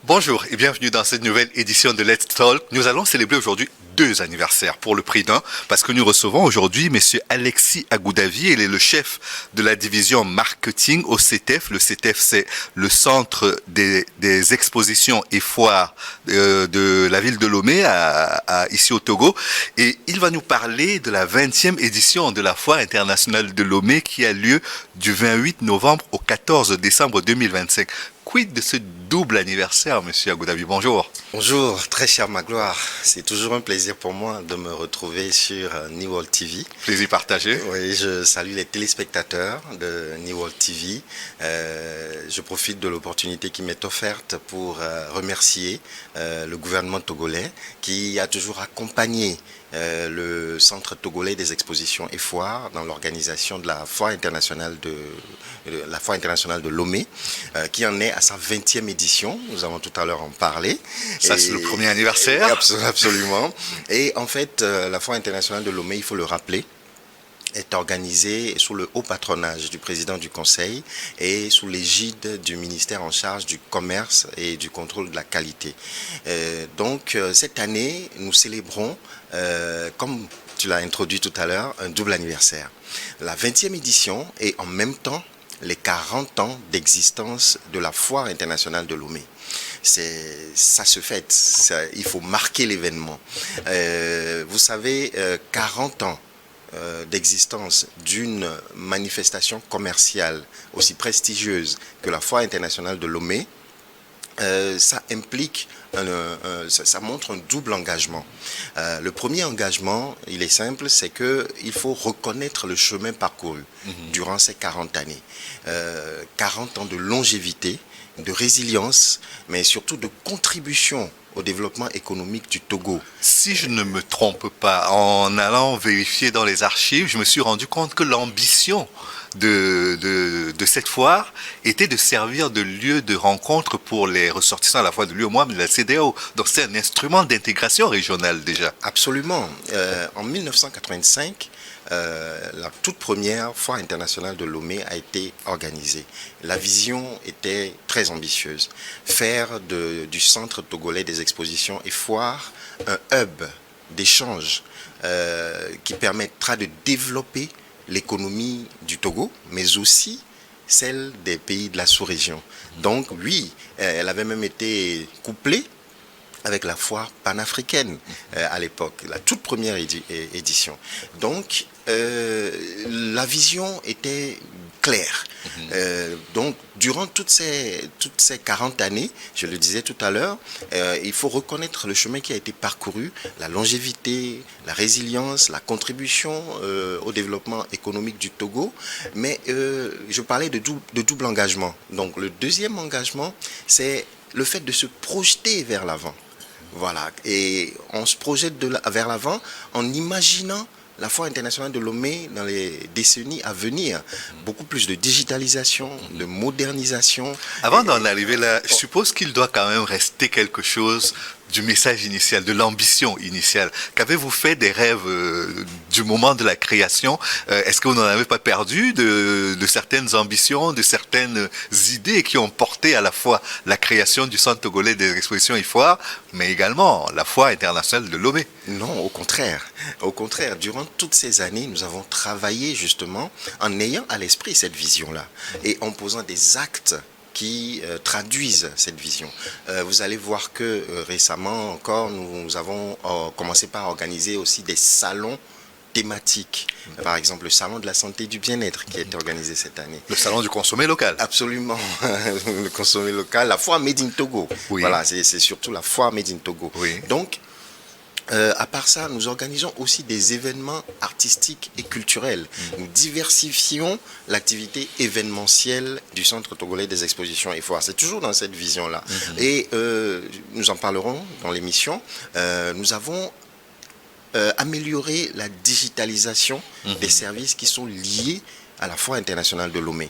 Bonjour et bienvenue dans cette nouvelle édition de Let's Talk. Nous allons célébrer aujourd'hui deux anniversaires pour le prix d'un, parce que nous recevons aujourd'hui Monsieur Alexis Agoudavi. Il est le chef de la division marketing au CETEF. Le CETEF, c'est le centre des expositions et foires de la ville de Lomé, ici au Togo. Et il va nous parler de la 20e édition de la foire internationale de Lomé qui a lieu du 28 novembre au 14 décembre 2025. Quid de ce double anniversaire, Monsieur Agoudavi? Bonjour. Bonjour, très cher Magloire. C'est toujours un plaisir pour moi de me retrouver sur New World TV. Plaisir partagé. Oui, je salue les téléspectateurs de New World TV. Je profite de l'opportunité qui m'est offerte pour remercier le gouvernement togolais qui a toujours accompagné le Centre togolais des expositions et foires dans l'organisation de la foire internationale de Lomé, qui en est à sa 20e édition. Nous avons tout à l'heure en parlé. Ça, c'est le premier anniversaire. Absolument. Et en fait, la foire internationale de Lomé, il faut le rappeler, est organisée sous le haut patronage du président du Conseil et sous l'égide du ministère en charge du commerce et du contrôle de la qualité. Donc, cette année, nous célébrons, comme tu l'as introduit tout à l'heure, un double anniversaire. La 20e édition et en même temps les 40 ans d'existence de la foire internationale de Lomé. Ça se fête, il faut marquer l'événement. Vous savez, 40 ans d'existence d'une manifestation commerciale aussi prestigieuse que la foire internationale de Lomé, ça implique, ça montre un double engagement. Le premier engagement, il est simple, c'est qu'il faut reconnaître le chemin parcouru durant ces 40 années. 40 ans de longévité, de résilience, mais surtout de contribution au développement économique du Togo. Si je ne me trompe pas, en allant vérifier dans les archives, je me suis rendu compte que l'ambition de cette foire était de servir de lieu de rencontre pour les ressortissants à la fois de l'UEMOA mais de la CEDEAO. Donc c'est un instrument d'intégration régionale déjà. Absolument. En 1985, la toute première foire internationale de Lomé a été organisée. La vision était très ambitieuse. Faire du Centre togolais des expositions et foires un hub d'échange qui permettra de développer l'économie du Togo, mais aussi celle des pays de la sous-région. Donc oui, elle avait même été couplée avec la foire panafricaine à l'époque, la toute première édition. Donc la vision était claire. Donc durant toutes ces 40 années, je le disais tout à l'heure, il faut reconnaître le chemin qui a été parcouru, la longévité, la résilience, la contribution au développement économique du Togo. Mais je parlais de double engagement. Donc le deuxième engagement, c'est le fait de se projeter vers l'avant. Voilà, et on se projette vers l'avant en imaginant la foire internationale de Lomé dans les décennies à venir. Beaucoup plus de digitalisation, de modernisation. Avant d'en arriver là, je suppose qu'il doit quand même rester quelque chose du message initial, de l'ambition initiale. Qu'avez-vous fait des rêves du moment de la création? Est-ce que vous n'en avez pas perdu de certaines ambitions, de certaines idées qui ont porté à la fois la création du Centre togolais des expositions et foires, mais également la foire internationale de Lomé? Non, au contraire. Au contraire, durant toutes ces années, nous avons travaillé justement en ayant à l'esprit cette vision-là et en posant des actes qui traduisent cette vision. Vous allez voir que récemment encore, nous avons commencé par organiser aussi des salons thématiques. Par exemple, le salon de la santé et du bien-être qui a été organisé cette année. Le salon du consommé local. Absolument. Le consommé local, la foire Made in Togo. Oui. Voilà, c'est surtout la foire Made in Togo. Oui. Donc, à part ça, nous organisons aussi des événements artistiques et culturels. Nous diversifions l'activité événementielle du Centre togolais des expositions et foires. C'est toujours dans cette vision-là. Et nous en parlerons dans l'émission. Nous avons amélioré la digitalisation des services qui sont liés à la foire internationale de Lomé.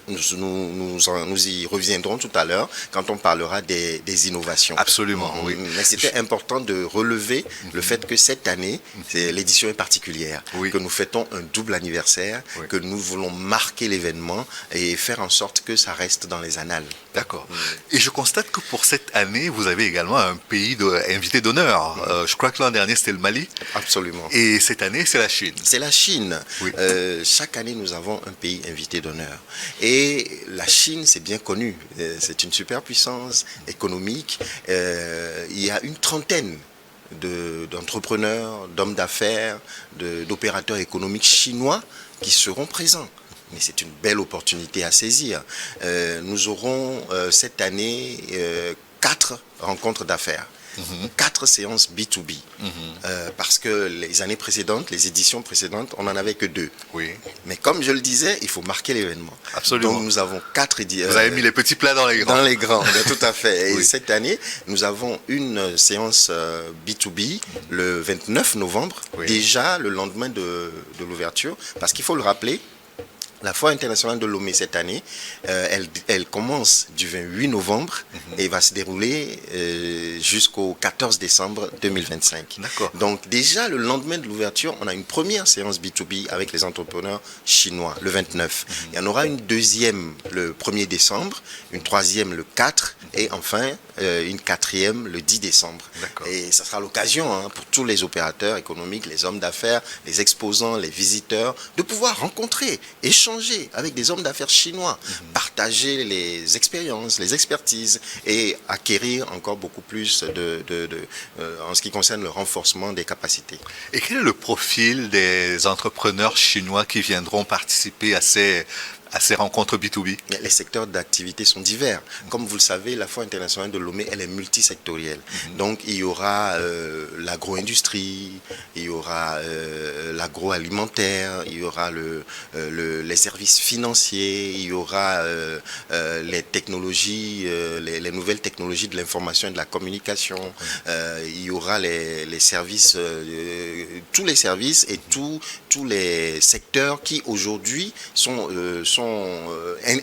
Nous y reviendrons tout à l'heure quand on parlera des innovations. Absolument, oui. Mais c'était important de relever le fait que cette année, l'édition est particulière, oui. que nous fêtons un double anniversaire, oui. que nous voulons marquer l'événement et faire en sorte que ça reste dans les annales. D'accord. Et je constate que pour cette année, vous avez également un pays invité d'honneur. Je crois que l'an dernier, c'était le Mali. Absolument. Et cette année, c'est la Chine. C'est la Chine. Oui. Chaque année, nous avons un pays invité d'honneur. Et la Chine, c'est bien connu. C'est une superpuissance économique. Il y a une trentaine d'entrepreneurs, d'hommes d'affaires, d'opérateurs économiques chinois qui seront présents. Mais c'est une belle opportunité à saisir. Nous aurons cette année 4 rencontres d'affaires. 4 séances B2B. Parce que les années précédentes, les éditions précédentes, on n'en avait que 2. Oui. Mais comme je le disais, il faut marquer l'événement. Absolument. Donc nous avons 4 éditions. Vous avez mis les petits plats dans les grands. Dans les grands, tout à fait. Et oui. cette année, nous avons une séance B2B le 29 novembre, oui. déjà le lendemain de l'ouverture. Parce qu'il faut le rappeler, la Foire internationale de Lomé cette année, elle commence du 28 novembre et va se dérouler jusqu'au 14 décembre 2025. D'accord. Donc déjà le lendemain de l'ouverture, on a une première séance B2B avec les entrepreneurs chinois le 29. Il y en aura une deuxième le 1er décembre, une troisième le 4 et enfin une quatrième le 10 décembre. Et ça sera l'occasion pour tous les opérateurs économiques, les hommes d'affaires, les exposants, les visiteurs, de pouvoir rencontrer, échanger avec des hommes d'affaires chinois, partager les expériences, les expertises et acquérir encore beaucoup plus en ce qui concerne le renforcement des capacités. Et quel est le profil des entrepreneurs chinois qui viendront participer à ces rencontres B2B? Les secteurs d'activité sont divers. Comme vous le savez, la Foire internationale de Lomé, elle est multisectorielle. Donc, il y aura l'agro-industrie, il y aura l'agroalimentaire, il y aura les services financiers, il y aura les technologies, les nouvelles technologies de l'information et de la communication, il y aura les services, tous les services et tous les secteurs qui aujourd'hui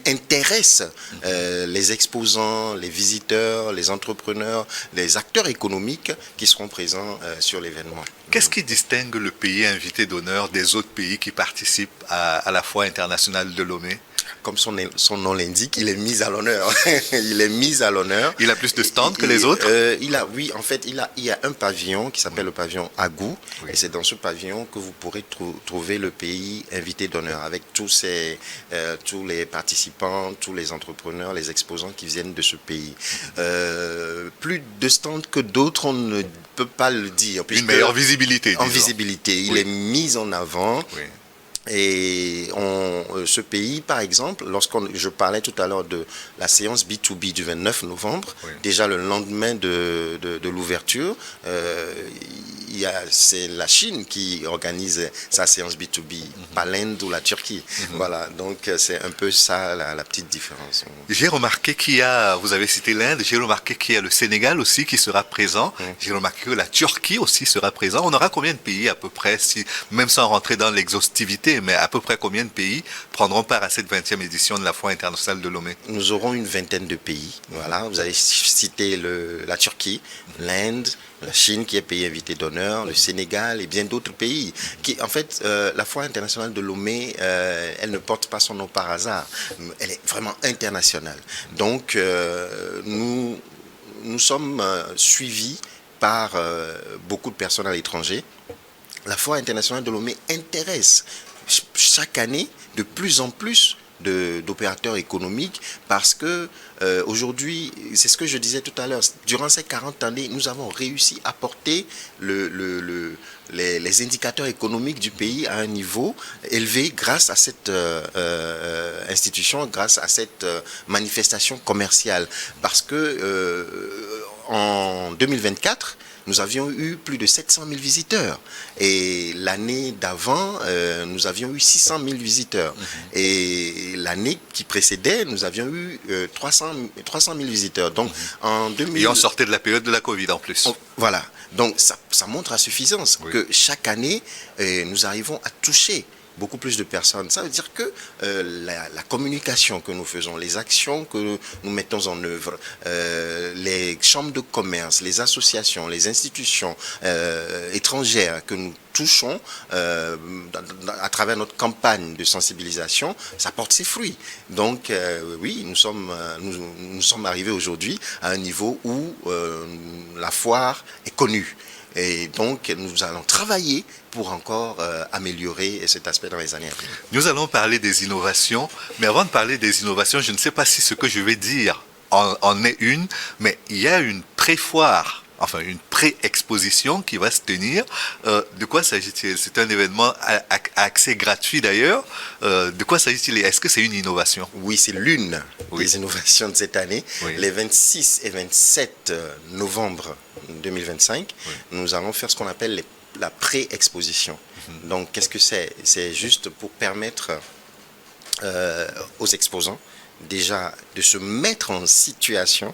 intéressent les exposants, les visiteurs, les entrepreneurs, les acteurs économiques qui seront présents sur l'événement. Qu'est-ce qui distingue le pays invité d'honneur des autres pays qui participent à la Foire internationale de Lomé? Comme son nom l'indique, il est mis à l'honneur. Il est mis à l'honneur. Il a plus de stands que les autres? Oui, en fait, il y a un pavillon qui s'appelle le pavillon Agou. Oui. Et c'est dans ce pavillon que vous pourrez trouver le pays invité d'honneur avec tous les participants, tous les entrepreneurs, les exposants qui viennent de ce pays. Plus de stands que d'autres, on ne peut pas le dire. Une meilleure visibilité. En visibilité. Il est mis en avant. Oui. Et ce pays, par exemple, je parlais tout à l'heure de la séance B2B du 29 novembre, oui. Déjà le lendemain de l'ouverture, c'est la Chine qui organise sa séance B2B, pas l'Inde ou la Turquie. Voilà, donc c'est un peu ça la petite différence. J'ai remarqué vous avez cité l'Inde, j'ai remarqué qu'il y a le Sénégal aussi qui sera présent, j'ai remarqué que la Turquie aussi sera présent. On aura combien de pays à peu près, même sans rentrer dans l'exhaustivité, mais à peu près combien de pays prendront part à cette 20e édition de la Foire internationale de Lomé? Nous aurons une vingtaine de pays. Voilà, vous avez cité la Turquie, l'Inde, la Chine qui est pays invité d'honneur, le Sénégal et bien d'autres pays. En fait, la Foire internationale de Lomé, elle ne porte pas son nom par hasard. Elle est vraiment internationale. Donc, nous sommes suivis par beaucoup de personnes à l'étranger. La Foire internationale de Lomé intéresse chaque année de plus en plus d'opérateurs économiques parce que aujourd'hui, c'est ce que je disais tout à l'heure, durant ces 40 années, nous avons réussi à porter les indicateurs économiques du pays à un niveau élevé grâce à cette institution, grâce à cette manifestation commerciale. Parce que en 2024, nous avions eu plus de 700 000 visiteurs. Et l'année d'avant, nous avions eu 600 000 visiteurs. Et l'année qui précédait, nous avions eu 300 000 visiteurs. Donc, en 2000... Et on sortait de la période de la Covid en plus. Voilà. Donc, ça montre à suffisance que chaque année, nous arrivons à toucher beaucoup plus de personnes. Ça veut dire que la communication que nous faisons, les actions que nous mettons en œuvre, les chambres de commerce, les associations, les institutions étrangères que nous touchons à travers notre campagne de sensibilisation, ça porte ses fruits. Donc oui, nous sommes arrivés aujourd'hui à un niveau où la foire est connue. Et donc, nous allons travailler pour encore améliorer cet aspect dans les années à venir. Nous allons parler des innovations, mais avant de parler des innovations, je ne sais pas si ce que je vais dire en est une, mais il y a une pré-foire, enfin une pré-exposition qui va se tenir. De quoi s'agit-il? C'est un événement à accès gratuit d'ailleurs. De quoi s'agit-il? Est-ce que c'est une innovation? Oui, c'est l'une des innovations de cette année. Oui. Les 26 et 27 novembre 2025, nous allons faire ce qu'on appelle la pré-exposition. Donc, qu'est-ce que c'est? C'est juste pour permettre aux exposants déjà de se mettre en situation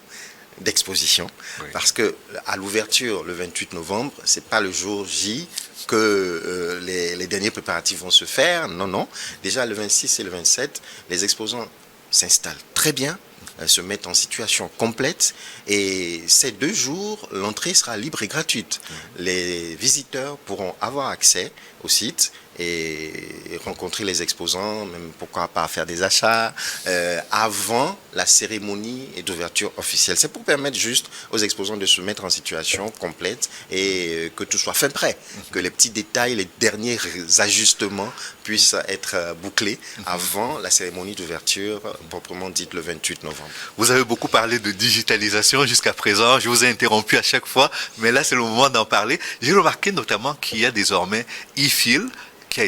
d'exposition, parce que à l'ouverture le 28 novembre, c'est pas le jour J que les derniers préparatifs vont se faire. Non. Déjà le 26 et le 27, les exposants s'installent très bien, se mettent en situation complète, et ces 2 jours, l'entrée sera libre et gratuite. Les visiteurs pourront avoir accès au site et rencontrer les exposants, même pourquoi pas faire des achats avant la cérémonie d'ouverture officielle. C'est pour permettre juste aux exposants de se mettre en situation complète et que tout soit fait prêt, que les petits détails, les derniers ajustements puissent être bouclés avant la cérémonie d'ouverture proprement dite le 28 novembre. Vous avez beaucoup parlé de digitalisation jusqu'à présent, je vous ai interrompu à chaque fois, mais là c'est le moment d'en parler. J'ai remarqué notamment qu'il y a désormais e-fil qui a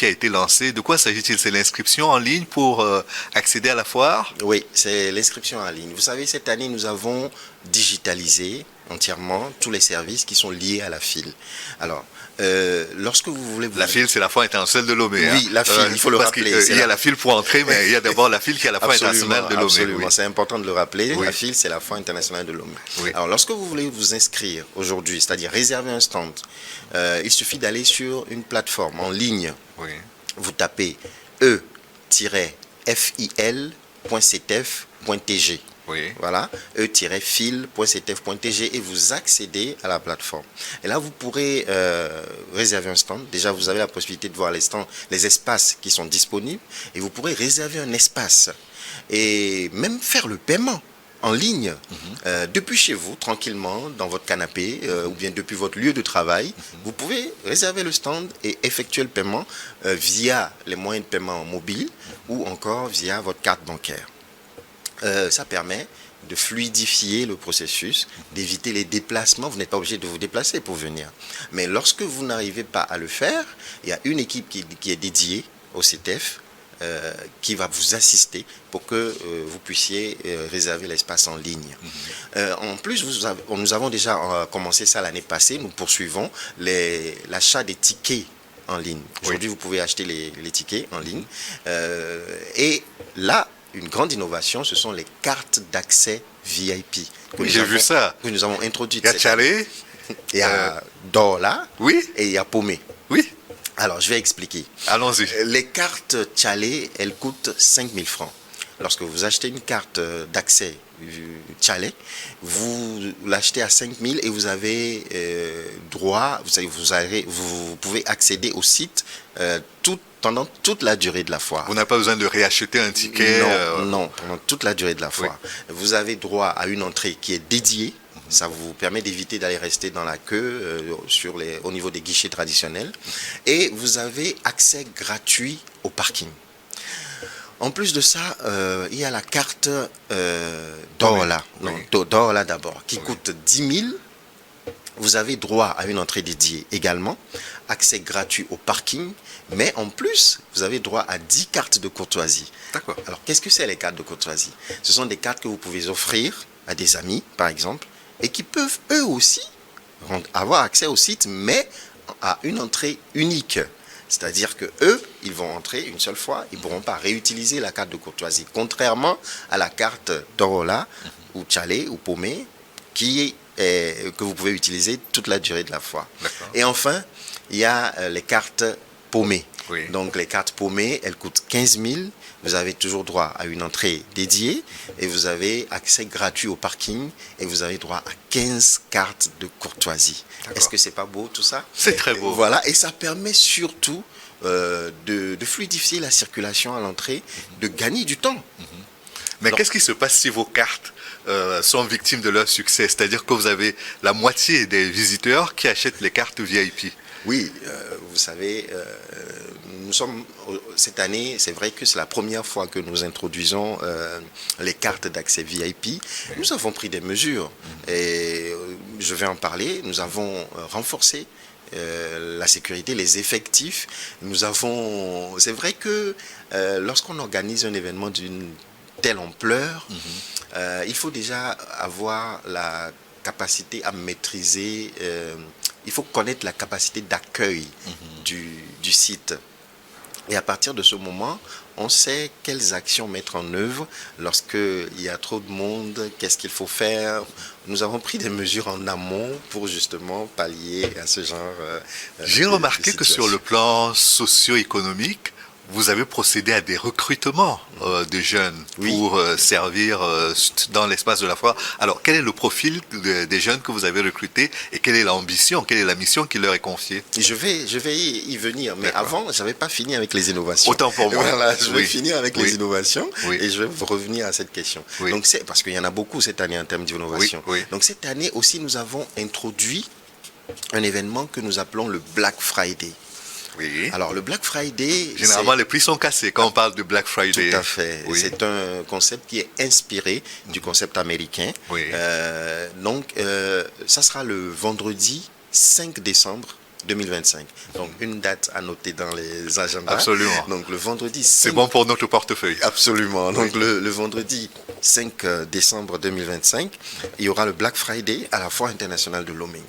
été lancé. De quoi s'agit-il? C'est l'inscription en ligne pour accéder à la foire? Oui, c'est l'inscription en ligne. Vous savez, cette année, nous avons digitalisé entièrement tous les services qui sont liés à la FIL. Alors, lorsque vous voulez... La FIL, c'est la Foire internationale de Lomé. Oui, la FIL, il faut le rappeler. Il y a la FIL pour entrer, mais il y a d'abord la FIL qui est la Foire internationale de Lomé. Absolument, oui. C'est important de le rappeler. Oui. La FIL, c'est la Foire internationale de Lomé. Oui. Alors, lorsque vous voulez vous inscrire aujourd'hui, c'est-à-dire réserver un stand, il suffit d'aller sur une plateforme en ligne. Oui. Vous tapez e-fil.ctef.tg. Oui. Voilà, e-fil.ctf.tg, et vous accédez à la plateforme. Et là, vous pourrez réserver un stand. Déjà, vous avez la possibilité de voir les stands, les espaces qui sont disponibles, et vous pourrez réserver un espace et même faire le paiement en ligne, depuis chez vous, tranquillement, dans votre canapé, ou bien depuis votre lieu de travail. Vous pouvez réserver le stand et effectuer le paiement via les moyens de paiement mobiles ou encore via votre carte bancaire. Ça permet de fluidifier le processus, d'éviter les déplacements. Vous n'êtes pas obligé de vous déplacer pour venir. Mais lorsque vous n'arrivez pas à le faire, il y a une équipe qui est dédiée au CTF, qui va vous assister pour que vous puissiez réserver l'espace en ligne. En plus, nous avons déjà commencé ça l'année passée. Nous poursuivons l'achat des tickets en ligne. Aujourd'hui, vous pouvez acheter les tickets en ligne. Et là, une grande innovation, ce sont les cartes d'accès VIP. Oui, j'ai vu ça. Que nous avons introduites. Il y a Tchalé. Il y a Dorla. Oui. Et il y a Pomé. Oui. Alors, je vais expliquer. Allons-y. Les cartes Tchalé, elles coûtent 5 000 francs. Lorsque vous achetez une carte d'accès Tchalé, vous l'achetez à 5 000 et vous avez droit, vous pouvez accéder au site pendant toute la durée de la foire. Vous n'avez pas besoin de réacheter un ticket? Non, pendant toute la durée de la foire. Oui. Vous avez droit à une entrée qui est dédiée. Ça vous permet d'éviter d'aller rester dans la queue au niveau des guichets traditionnels. Et vous avez accès gratuit au parking. En plus de ça, il y a la carte Dorla. Dorla d'abord, qui coûte 10 000. Vous avez droit à une entrée dédiée également, accès gratuit au parking, mais en plus, vous avez droit à 10 cartes de courtoisie. D'accord. Alors, qu'est-ce que c'est les cartes de courtoisie? Ce sont des cartes que vous pouvez offrir à des amis, par exemple, et qui peuvent eux aussi avoir accès au site, mais à une entrée unique. C'est-à-dire que eux, ils vont entrer une seule fois, ils ne pourront pas réutiliser la carte de courtoisie, contrairement à la carte Dorola ou Tchalé ou Pomé, que vous pouvez utiliser toute la durée de la foire. Et enfin, il y a les cartes Pomé. Oui. Donc les cartes paumées, elles coûtent 15 000. Vous avez toujours droit à une entrée dédiée et vous avez accès gratuit au parking et vous avez droit à 15 cartes de courtoisie. Est-ce que c'est pas beau tout ça? C'est très beau. Voilà, et ça permet surtout de fluidifier la circulation à l'entrée, de gagner du temps. Mais qu'est-ce qui se passe si vos cartes sont victimes de leur succès? C'est-à-dire que vous avez la moitié des visiteurs qui achètent les cartes VIP. Oui, vous savez, nous sommes cette année, c'est vrai que c'est la première fois que nous introduisons les cartes d'accès VIP. Nous avons pris des mesures et je vais en parler. Nous avons renforcé la sécurité, les effectifs. C'est vrai que lorsqu'on organise un événement d'une telle ampleur, il faut déjà avoir la capacité à maîtriser, il faut connaître la capacité d'accueil du site. Et à partir de ce moment, on sait quelles actions mettre en œuvre lorsqu'il y a trop de monde, qu'est-ce qu'il faut faire. Nous avons pris des mesures en amont pour justement pallier à ce genre J'ai remarqué que sur le plan socio-économique, vous avez procédé à des recrutements de jeunes pour servir dans l'espace de la foire. Alors, quel est le profil des jeunes que vous avez recrutés et quelle est l'ambition, quelle est la mission qui leur est confiée? Je vais y venir, mais avant, je n'avais pas fini avec les innovations. Autant pour moi. Voilà, je vais finir avec les innovations et je vais revenir à cette question. Donc, c'est parce qu'il y en a beaucoup cette année en termes d'innovation. Donc, cette année aussi, nous avons introduit un événement que nous appelons le Black Friday. Oui. Alors, le Black Friday... Généralement, les prix sont cassés quand on parle de Black Friday. Tout à fait. Oui. C'est un concept qui est inspiré du concept américain. Oui. Donc, ça sera le vendredi 5 décembre 2025. Donc, une date à noter dans les agendas. Absolument. Donc, le vendredi 5... C'est bon pour notre portefeuille. Absolument. Donc, le vendredi 5 décembre 2025, il y aura le Black Friday à la Foire internationale de Lomé.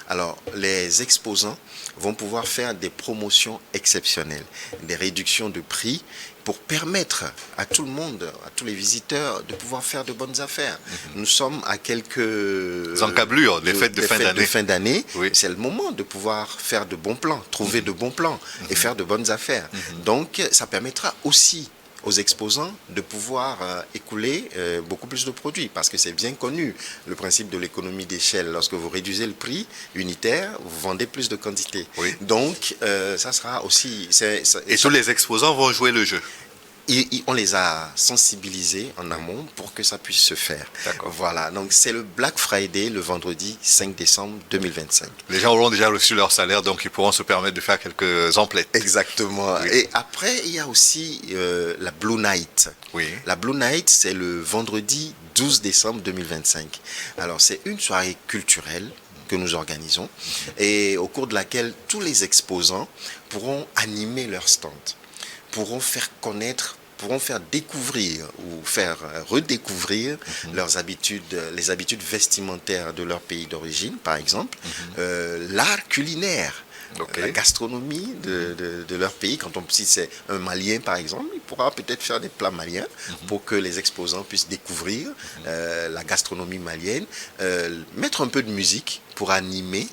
Alors, les exposants vont pouvoir faire des promotions exceptionnelles, des réductions de prix pour permettre à tout le monde, à tous les visiteurs, de pouvoir faire de bonnes affaires. Nous sommes à quelques encablures, les fêtes de fin d'année. Oui. C'est le moment de pouvoir faire de bons plans, trouver de bons plans et faire de bonnes affaires. Donc, ça permettra aussi aux exposants de pouvoir écouler beaucoup plus de produits parce que c'est bien connu le principe de l'économie d'échelle. Lorsque vous réduisez le prix unitaire, vous vendez plus de quantité. Oui. Donc ça sera aussi... Et tous les exposants vont jouer le jeu. On les a sensibilisés en amont pour que ça puisse se faire. Voilà, donc c'est le Black Friday le vendredi 5 décembre 2025. Les gens auront déjà reçu leur salaire, donc ils pourront se permettre de faire quelques emplettes. Exactement. Oui. Et après, il y a aussi la Blue Night. Oui. La Blue Night, c'est le vendredi 12 décembre 2025. Alors, c'est une soirée culturelle que nous organisons et au cours de laquelle tous les exposants pourront animer leur stand, pourront faire connaître, pourront faire découvrir ou faire redécouvrir leurs habitudes, les habitudes vestimentaires de leur pays d'origine, par exemple, l'art culinaire, la gastronomie de leur pays. Si c'est un Malien, par exemple, il pourra peut-être faire des plats maliens pour que les exposants puissent découvrir la gastronomie malienne, mettre un peu de musique pour animer,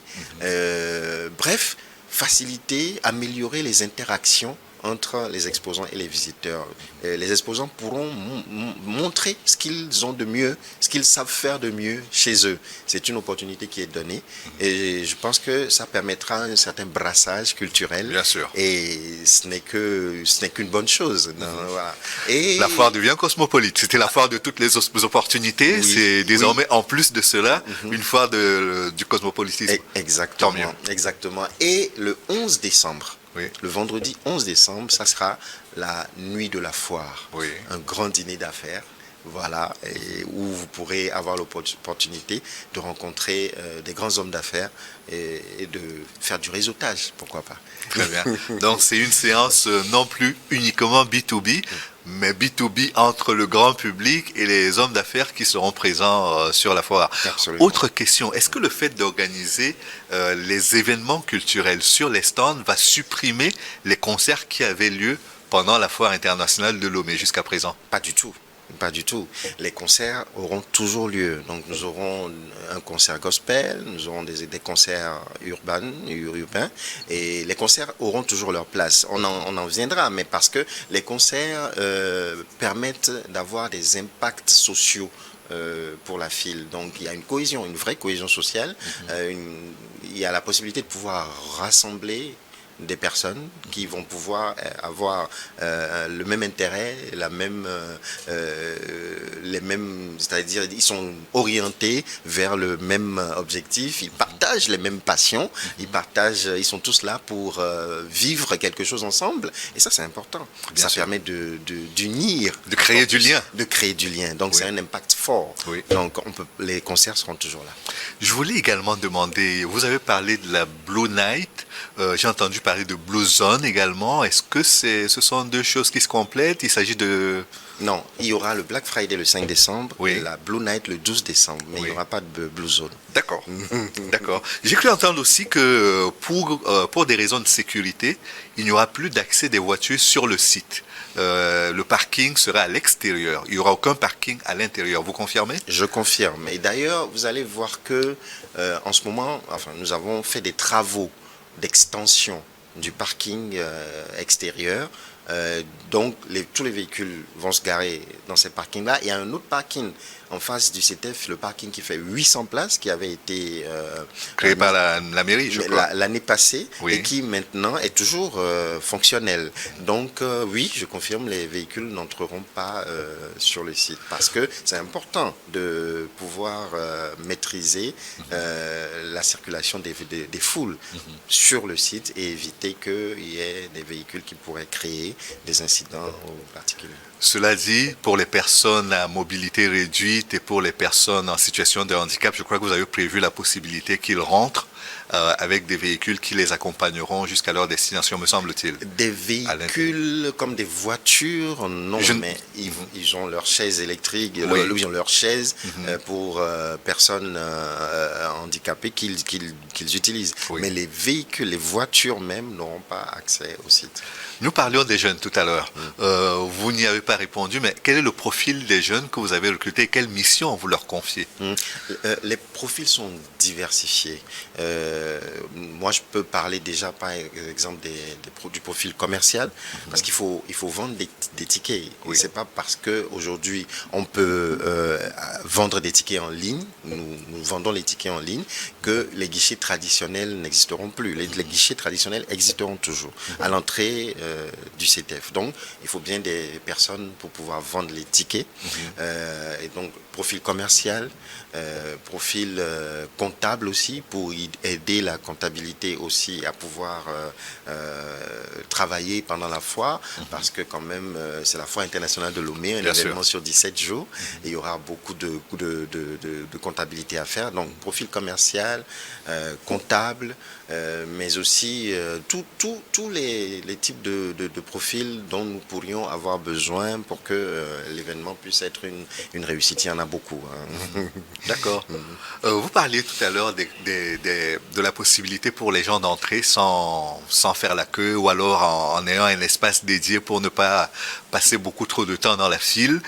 bref, faciliter, améliorer les interactions entre les exposants et les visiteurs. Les exposants pourront montrer ce qu'ils ont de mieux, ce qu'ils savent faire de mieux chez eux. C'est une opportunité qui est donnée et je pense que ça permettra un certain brassage culturel. Bien sûr. Et ce n'est qu'une bonne chose. Voilà. Et la foire devient cosmopolite. C'était la foire de toutes les opportunités. Oui. C'est désormais, en plus de cela, une foire du cosmopolitisme. Exactement. Tant mieux. Exactement. Et le 11 décembre, oui. Le vendredi 11 décembre, ça sera la nuit de la foire. Oui. Un grand dîner d'affaires. Voilà, où vous pourrez avoir l'opportunité de rencontrer des grands hommes d'affaires et de faire du réseautage, pourquoi pas. Très bien. Donc c'est une séance non plus uniquement B2B, mais B2B entre le grand public et les hommes d'affaires qui seront présents sur la foire. Absolument. Autre question, est-ce que le fait d'organiser les événements culturels sur les stands va supprimer les concerts qui avaient lieu pendant la foire internationale de Lomé jusqu'à présent? Pas du tout. Pas du tout. Les concerts auront toujours lieu. Donc nous aurons un concert gospel, nous aurons des concerts urbains, et les concerts auront toujours leur place. On en viendra, mais parce que les concerts permettent d'avoir des impacts sociaux pour la file. Donc il y a une cohésion, une vraie cohésion sociale. Il y a la possibilité de pouvoir rassembler des personnes qui vont pouvoir avoir le même intérêt, les mêmes, c'est-à-dire ils sont orientés vers le même objectif, ils partagent les mêmes passions, ils sont tous là pour vivre quelque chose ensemble, et ça c'est important. Bien ça sûr. permet d'unir, De créer du lien. de créer du lien. Donc c'est un impact fort. Oui. Donc les concerts seront toujours là. Je voulais également demander, vous avez parlé de la Blue Night, j'ai entendu parler de Blue Zone également. Est-ce que ce sont deux choses qui se complètent? Il s'agit de... Non, il y aura le Black Friday le 5 décembre Oui. et la Blue Night le 12 décembre, mais il Oui. n'y aura pas de Blue Zone. D'accord, d'accord. J'ai cru entendre aussi que pour des raisons de sécurité, il n'y aura plus d'accès des voitures sur le site. Le parking sera à l'extérieur. Il n'y aura aucun parking à l'intérieur. Vous confirmez? Je confirme. Et d'ailleurs, vous allez voir que en ce moment, nous avons fait des travaux d'extension du parking extérieur. Donc, tous les véhicules vont se garer dans ces parkings-là. Il y a un autre parking en face du CETEF, le parking qui fait 800 places, qui avait été Créé par la mairie, je crois. l'année passée, Oui. et qui maintenant est toujours fonctionnel. Donc oui, je confirme, les véhicules n'entreront pas sur le site, parce que c'est important de pouvoir maîtriser la circulation des foules sur le site et éviter qu'il y ait des véhicules qui pourraient créer des incidents aux particuliers. Cela dit, pour les personnes à mobilité réduite et pour les personnes en situation de handicap, je crois que vous avez prévu la possibilité qu'ils rentrent avec des véhicules qui les accompagneront jusqu'à leur destination, me semble-t-il. Des véhicules comme des voitures, non, mais ils ont leurs chaises électriques, Oui. ils ont leurs chaises pour personnes handicapées qu'ils utilisent. Oui. Mais les véhicules, les voitures même n'auront pas accès au site. Nous parlions des jeunes tout à l'heure. Vous n'y avez pas répondu, mais quel est le profil des jeunes que vous avez recrutés? Quelle mission vous leur confiez? Les profils sont diversifiés. Moi, je peux parler déjà par exemple du profil commercial, parce qu'il faut vendre des tickets. Oui. C'est pas parce qu'aujourd'hui on peut vendre des tickets en ligne, nous vendons les tickets en ligne, que les guichets traditionnels n'existeront plus. Les guichets traditionnels existeront toujours à l'entrée du CETEF. Donc, il faut bien des personnes pour pouvoir vendre les tickets. Et donc, profil commercial, profil comptable aussi, pour aider la comptabilité aussi à pouvoir travailler pendant la foire, parce que quand même, c'est la foire internationale de Lomé, un événement sur 17 jours, et il y aura beaucoup de comptabilité à faire. Donc, profil commercial, comptable, mais aussi tous les types de profils dont nous pourrions avoir besoin pour que l'événement puisse être une réussite. Il y en a beaucoup. Hein. D'accord. Vous parliez tout à l'heure de la possibilité pour les gens d'entrer sans faire la queue, ou alors en ayant un espace dédié pour ne pas passer beaucoup trop de temps dans la file.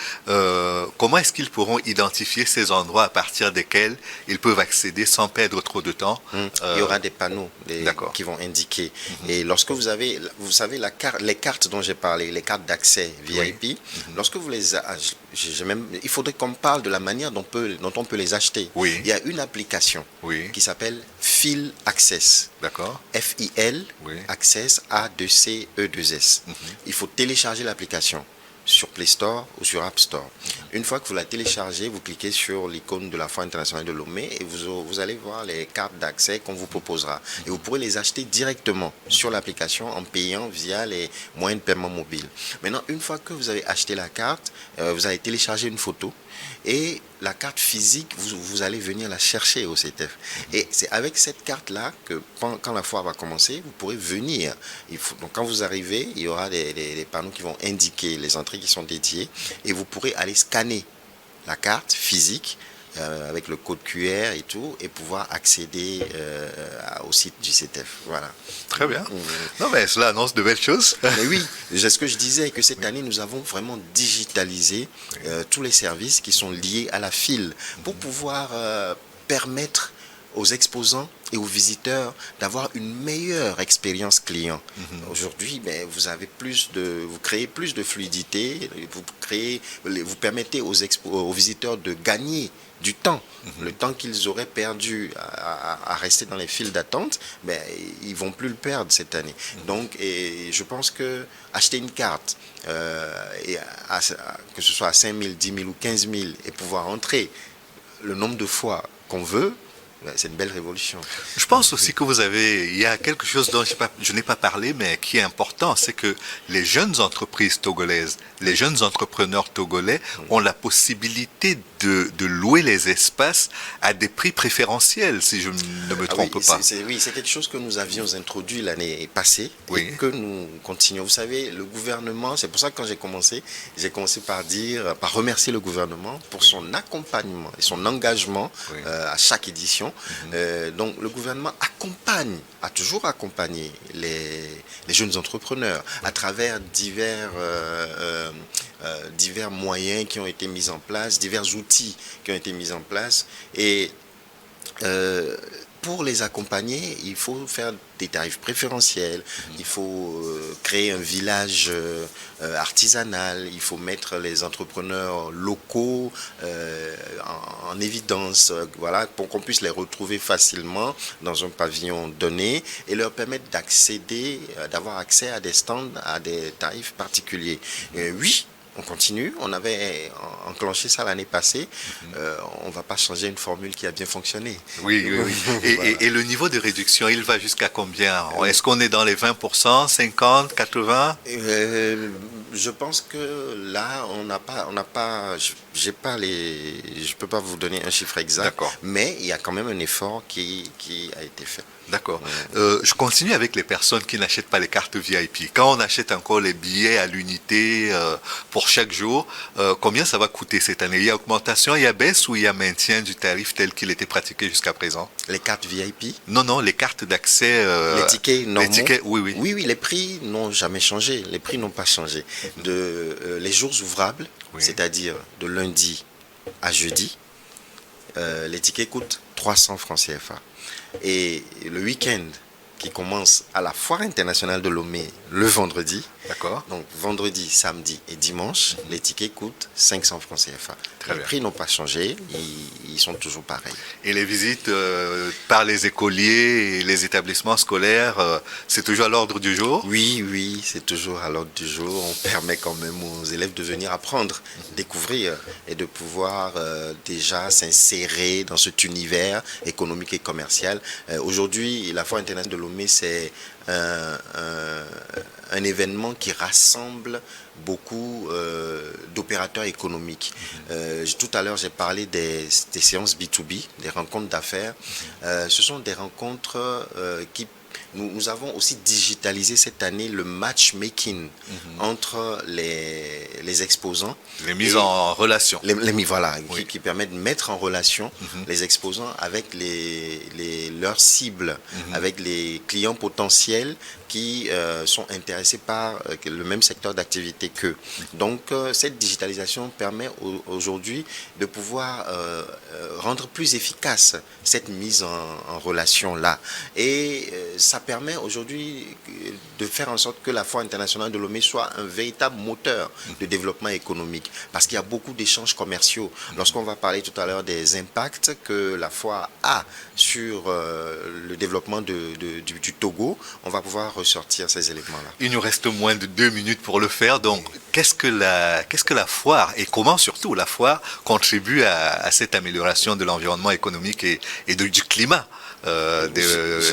Comment est-ce qu'ils pourront identifier ces endroits à partir desquels ils peuvent accéder sans perdre trop de temps? Il y aura des panneaux qui vont indiquer. Et lorsque vous savez, les cartes dont j'ai parlé, les cartes d'accès VIP, Oui. lorsque vous les il faudrait qu'on parle de la manière dont on peut les acheter. Oui. Il y a une application Oui. qui s'appelle Fil Access. D'accord. FIL, Oui. Access, A2C-E2S. Il faut télécharger l'application sur Play Store ou sur App Store. Une fois que vous la téléchargez, vous cliquez sur l'icône de la Foire internationale de Lomé et vous allez voir les cartes d'accès qu'on vous proposera. Et vous pourrez les acheter directement sur l'application en payant via les moyens de paiement mobile. Maintenant, une fois que vous avez acheté la carte, vous allez télécharger une photo et la carte physique, vous allez venir la chercher au CETEF. Et c'est avec cette carte-là que quand la foire va commencer, vous pourrez venir. Donc quand vous arrivez, il y aura des panneaux qui vont indiquer les entrées qui sont dédiées et vous pourrez aller scanner la carte physique avec le code QR et tout, et pouvoir accéder au site du CETEF. Voilà. Très bien. Non, mais cela annonce de belles choses. Mais oui, c'est ce que je disais, que cette année, nous avons vraiment digitalisé tous les services qui sont liés à la file pour pouvoir permettre aux exposants et aux visiteurs d'avoir une meilleure expérience client. Aujourd'hui, vous créez plus de fluidité, vous permettez aux visiteurs de gagner du temps. Le temps qu'ils auraient perdu à rester dans les files d'attente, ils vont plus le perdre cette année. Donc, et je pense que acheter une carte, que ce soit à 5 000, 10 000 ou 15 000, et pouvoir entrer le nombre de fois qu'on veut, c'est une belle révolution. Je pense aussi que il y a quelque chose dont je n'ai pas parlé, mais qui est important, c'est que les jeunes entreprises togolaises, les jeunes entrepreneurs togolais ont la possibilité de louer les espaces à des prix préférentiels, si je ne me trompe pas. Oui, c'est quelque chose que nous avions introduit l'année passée et que nous continuons. Vous savez, le gouvernement, c'est pour ça que quand j'ai commencé par remercier le gouvernement pour son accompagnement et son engagement à chaque édition. Donc le gouvernement a toujours accompagné les jeunes entrepreneurs à travers divers moyens qui ont été mis en place, divers outils qui ont été mis en place. Et pour les accompagner, il faut faire des tarifs préférentiels, il faut créer un village artisanal, il faut mettre les entrepreneurs locaux en évidence, voilà, pour qu'on puisse les retrouver facilement dans un pavillon donné et leur permettre d'avoir accès à des stands, à des tarifs particuliers. Oui. On continue, on avait enclenché ça l'année passée, on ne va pas changer une formule qui a bien fonctionné. Oui. Voilà. Et le niveau de réduction, il va jusqu'à combien? Est-ce qu'on est dans les 20%, 50, 80? Je pense que là, je peux pas vous donner un chiffre exact, mais il y a quand même un effort qui a été fait. D'accord. Je continue avec les personnes qui n'achètent pas les cartes VIP. Quand on achète encore les billets à l'unité pour chaque jour, combien ça va coûter cette année? Il y a augmentation, il y a baisse ou il y a maintien du tarif tel qu'il était pratiqué jusqu'à présent? Les cartes VIP? Non, les cartes d'accès. Les tickets normaux? Les tickets, oui. Oui, les prix n'ont jamais changé. Les prix n'ont pas changé. Les jours ouvrables, c'est-à-dire de lundi à jeudi, les tickets coûtent 300 francs CFA. Et le week-end qui commence à la Foire internationale de Lomé le vendredi. D'accord. Donc vendredi, samedi et dimanche, les tickets coûtent 500 francs CFA. Les prix n'ont pas changé, ils sont toujours pareils. Et les visites par les écoliers et les établissements scolaires, c'est toujours à l'ordre du jour? Oui, c'est toujours à l'ordre du jour. On permet quand même aux élèves de venir apprendre, découvrir et de pouvoir déjà s'insérer dans cet univers économique et commercial. Aujourd'hui, la Foire internationale de Lomé, c'est un événement qui rassemble beaucoup d'opérateurs économiques. Tout à l'heure, j'ai parlé des séances B2B, des rencontres d'affaires. Ce sont des rencontres qui... Nous avons aussi digitalisé cette année le matchmaking entre les exposants. Les mises en relation. Qui permettent de mettre en relation les exposants avec leurs cibles, avec les clients potentiels qui sont intéressés par le même secteur d'activité qu'eux. Donc, cette digitalisation permet aujourd'hui de pouvoir rendre plus efficace cette mise en relation-là. Et ça permet aujourd'hui de faire en sorte que la Foire internationale de Lomé soit un véritable moteur de développement économique. Parce qu'il y a beaucoup d'échanges commerciaux. Lorsqu'on va parler tout à l'heure des impacts que la Foire a sur le développement du Togo, on va pouvoir ressortir ces éléments-là. Il nous reste moins de 2 minutes pour le faire. Donc, qu'est-ce que la Foire et comment surtout la Foire contribue à cette amélioration de l'environnement économique et du climat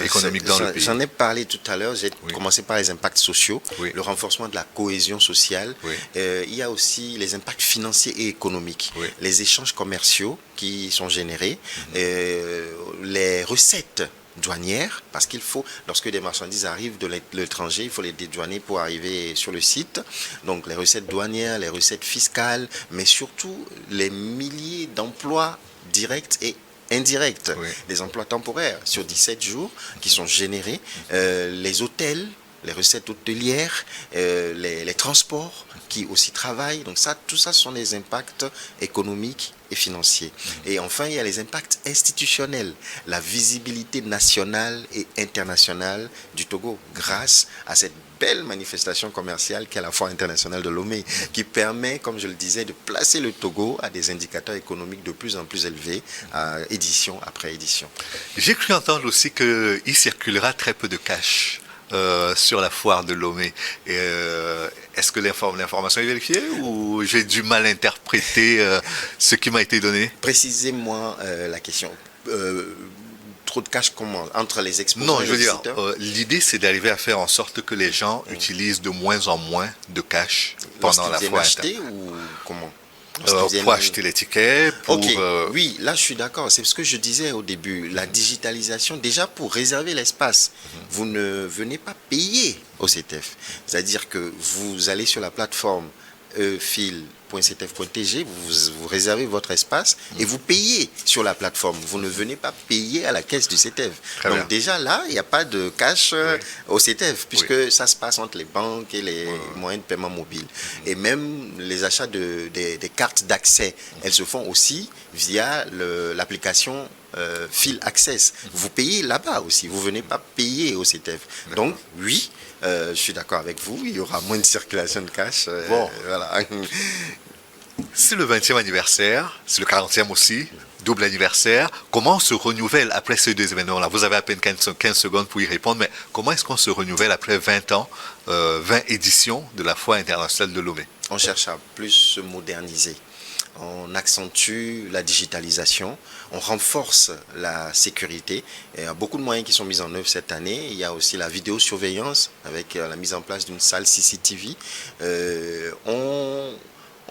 économique dans le pays? J'en ai parlé tout à l'heure. J'ai commencé par les impacts sociaux, le renforcement de la cohésion sociale. Il y a aussi les impacts financiers et économiques, les échanges commerciaux qui sont générés, les recettes douanières, parce qu'il faut, lorsque des marchandises arrivent de l'étranger, il faut les dédouaner pour arriver sur le site. Donc les recettes douanières, les recettes fiscales, mais surtout les milliers d'emplois directs et indirects, des emplois temporaires sur 17 jours qui sont générés, les hôtels, les recettes hôtelières, les transports qui aussi travaillent. Donc ça, tout ça sont des impacts économiques et financiers. Et enfin, il y a les impacts institutionnels, la visibilité nationale et internationale du Togo grâce à cette belle manifestation commerciale qu'est la Foire internationale de Lomé, qui permet, comme je le disais, de placer le Togo à des indicateurs économiques de plus en plus élevés, édition après édition. J'ai cru entendre aussi qu'il circulera très peu de cash sur la foire de Lomé. Est-ce que l'information est vérifiée ou j'ai du mal interpréter ce qui m'a été donné? Précisez-moi la question. Trop de cash comment? Entre les exposants Non, et je veux les dire, visiteurs? l'idée c'est d'arriver à faire en sorte que les gens utilisent de moins en moins de cash pendant la foire. Acheter ou comment? Pour acheter les tickets, pour... Oui, là je suis d'accord. C'est ce que je disais au début. La digitalisation, déjà pour réserver l'espace, vous ne venez pas payer au CTF. C'est-à-dire que vous allez sur la plateforme fil.ctf.tg, vous réservez votre espace et vous payez sur la plateforme. Vous ne venez pas payer à la caisse du CTF. Donc déjà là, il n'y a pas de cash au CTF puisque ça se passe entre les banques et les moyens de paiement mobile. Et même les achats des cartes d'accès, elles se font aussi via l'application Fil Access. Vous payez là-bas aussi. Vous ne venez pas payer au CTF. Donc oui, je suis d'accord avec vous, il y aura moins de circulation de cash. Voilà. C'est le 20e anniversaire, c'est le 40e aussi, double anniversaire. Comment on se renouvelle après ces deux événements-là? Vous avez à peine 15 secondes pour y répondre, mais comment est-ce qu'on se renouvelle après 20 ans, 20 éditions de la Foire internationale de Lomé? On cherche à plus se moderniser. On accentue la digitalisation, on renforce la sécurité. Il y a beaucoup de moyens qui sont mis en œuvre cette année. Il y a aussi la vidéosurveillance avec la mise en place d'une salle CCTV.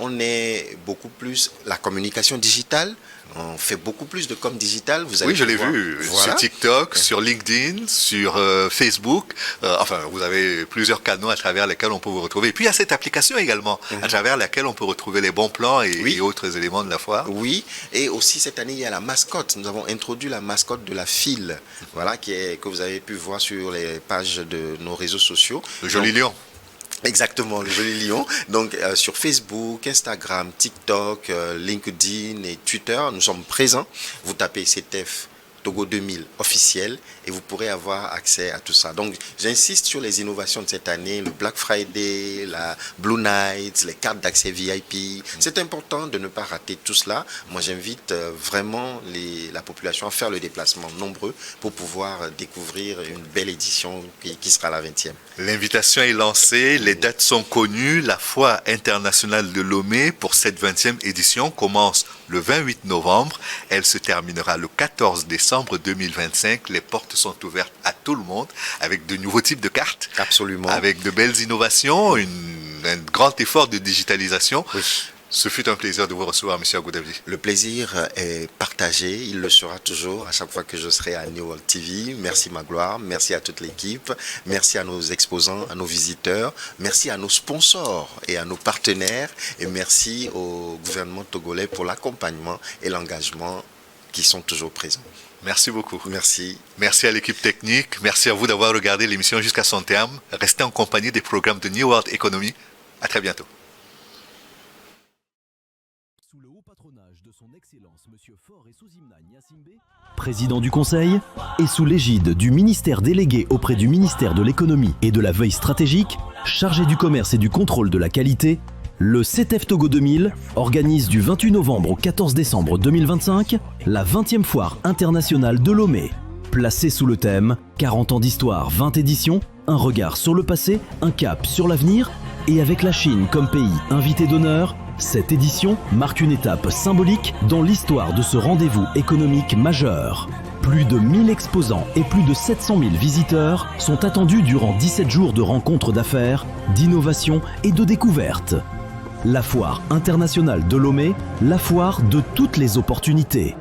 On est beaucoup plus la communication digitale. On fait beaucoup plus de com digital. Vous allez je l'ai vu sur TikTok, sur LinkedIn, sur Facebook. Enfin, vous avez plusieurs canaux à travers lesquels on peut vous retrouver. Et puis, il y a cette application également, à travers laquelle on peut retrouver les bons plans et autres éléments de la foire. Oui, et aussi cette année, il y a la mascotte. Nous avons introduit la mascotte de la file, voilà, que vous avez pu voir sur les pages de nos réseaux sociaux. Le joli lion. Exactement, le joli lion. Donc sur Facebook, Instagram, TikTok, LinkedIn et Twitter, nous sommes présents. Vous tapez CTF Togo 2000 officiel et vous pourrez avoir accès à tout ça. Donc j'insiste sur les innovations de cette année, le Black Friday, la Blue Night, les cartes d'accès VIP. C'est important de ne pas rater tout cela. Moi j'invite vraiment la population à faire le déplacement nombreux pour pouvoir découvrir une belle édition qui sera la 20e. L'invitation est lancée, les dates sont connues. La Foire internationale de Lomé pour cette 20e édition commence le 28 novembre. Elle se terminera le 14 décembre 2025. Les portes sont ouvertes à tout le monde avec de nouveaux types de cartes. Absolument. Avec de belles innovations, un grand effort de digitalisation. Oui. Ce fut un plaisir de vous recevoir, M. Agoudavi. Le plaisir est partagé, il le sera toujours à chaque fois que je serai à New World TV. Merci Magloire, merci à toute l'équipe, merci à nos exposants, à nos visiteurs, merci à nos sponsors et à nos partenaires et merci au gouvernement togolais pour l'accompagnement et l'engagement qui sont toujours présents. Merci beaucoup. Merci. Merci à l'équipe technique, merci à vous d'avoir regardé l'émission jusqu'à son terme. Restez en compagnie des programmes de New World Economy. À très bientôt. Sous le haut patronage de son Excellence Monsieur Faure et Souzimna Niassimbe, président du Conseil, et sous l'égide du ministère délégué auprès du ministère de l'économie et de la veille stratégique, chargé du commerce et du contrôle de la qualité, le CTF Togo 2000 organise du 28 novembre au 14 décembre 2025 la 20e foire internationale de Lomé. Placée sous le thème « 40 ans d'histoire, 20 éditions, un regard sur le passé, un cap sur l'avenir » et avec la Chine comme pays invité d'honneur, cette édition marque une étape symbolique dans l'histoire de ce rendez-vous économique majeur. Plus de 1000 exposants et plus de 700 000 visiteurs sont attendus durant 17 jours de rencontres d'affaires, d'innovation et de découvertes. La Foire internationale de Lomé, la foire de toutes les opportunités.